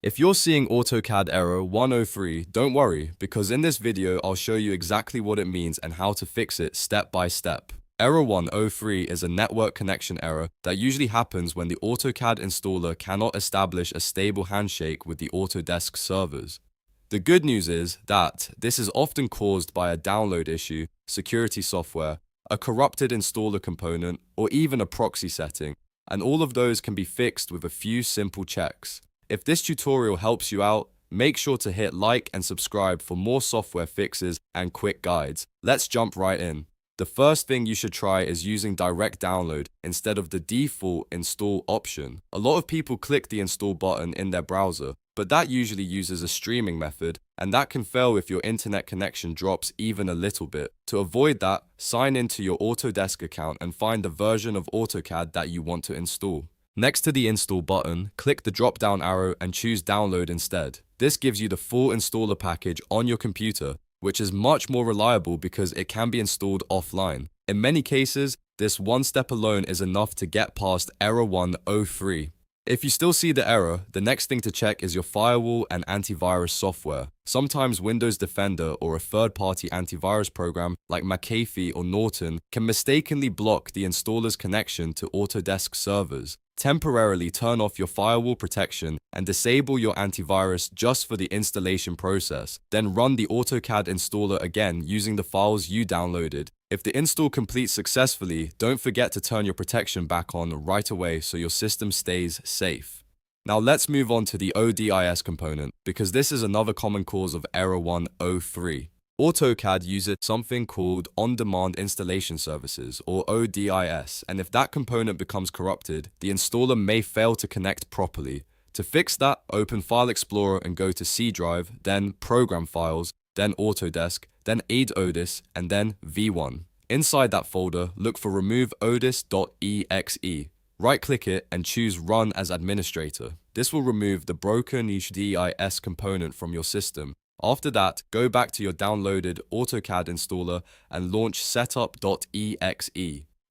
If you're seeing AutoCAD error 103, don't worry, because in this video I'll show you exactly what it means and how to fix it step by step. Error 103 is a network connection error that usually happens when the AutoCAD installer cannot establish a stable handshake with the Autodesk servers. The good news is that this is often caused by a download issue, security software, a corrupted installer component, or even a proxy setting, and all of those can be fixed with a few simple checks. If this tutorial helps you out, make sure to hit like and subscribe for more software fixes and quick guides. Let's jump right in. The first thing you should try is using direct download instead of the default install option. A lot of people click the install button in their browser, but that usually uses a streaming method, and that can fail if your internet connection drops even a little bit. To avoid that, sign into your Autodesk account and find the version of AutoCAD that you want to install. Next to the install button, click the drop-down arrow and choose download instead. This gives you the full installer package on your computer, which is much more reliable because it can be installed offline. In many cases, this one step alone is enough to get past error 103. If you still see the error, the next thing to check is your firewall and antivirus software. Sometimes Windows Defender or a third-party antivirus program like McAfee or Norton can mistakenly block the installer's connection to Autodesk servers. Temporarily turn off your firewall protection and disable your antivirus just for the installation process. Then run the AutoCAD installer again using the files you downloaded. If the install completes successfully, don't forget to turn your protection back on right away so your system stays safe. Now let's move on to the ODIS component, because this is another common cause of error 103. AutoCAD uses something called On-Demand Installation Services, or ODIS, and if that component becomes corrupted, the installer may fail to connect properly. To fix that, open File Explorer and go to C Drive, then Program Files, then Autodesk, then Add ODIS, and then V1. Inside that folder, look for Remove ODIS.exe. Right-click it and choose Run as Administrator. This will remove the broken ODIS component from your system. After that, go back to your downloaded AutoCAD installer and launch setup.exe.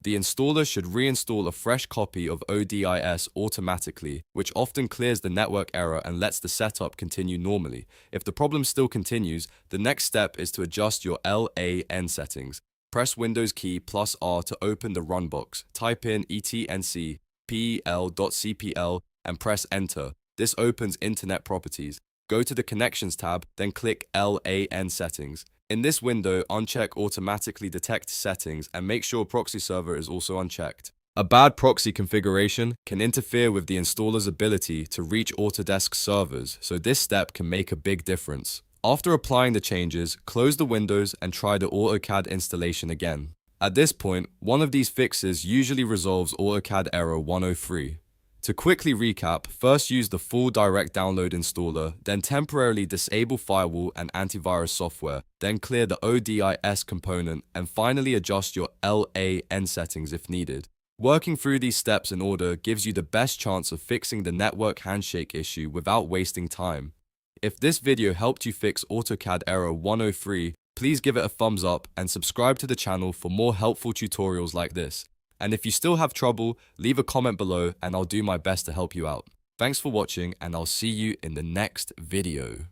The installer should reinstall a fresh copy of ODIS automatically, which often clears the network error and lets the setup continue normally. If the problem still continues, the next step is to adjust your LAN settings. Press Windows key plus R to open the run box. Type in etnc pel.cpl and press enter. This opens Internet Properties. Go to the Connections tab, then click LAN Settings. In this window, uncheck Automatically Detect Settings and make sure Proxy Server is also unchecked. A bad proxy configuration can interfere with the installer's ability to reach Autodesk servers, so this step can make a big difference. After applying the changes, close the windows and try the AutoCAD installation again. At this point, one of these fixes usually resolves AutoCAD error 103. To quickly recap, first use the full direct download installer, then temporarily disable firewall and antivirus software, then clear the ODIS component, and finally adjust your LAN settings if needed. Working through these steps in order gives you the best chance of fixing the network handshake issue without wasting time. If this video helped you fix AutoCAD error 103, please give it a thumbs up and subscribe to the channel for more helpful tutorials like this. And if you still have trouble, leave a comment below and I'll do my best to help you out. Thanks for watching and I'll see you in the next video.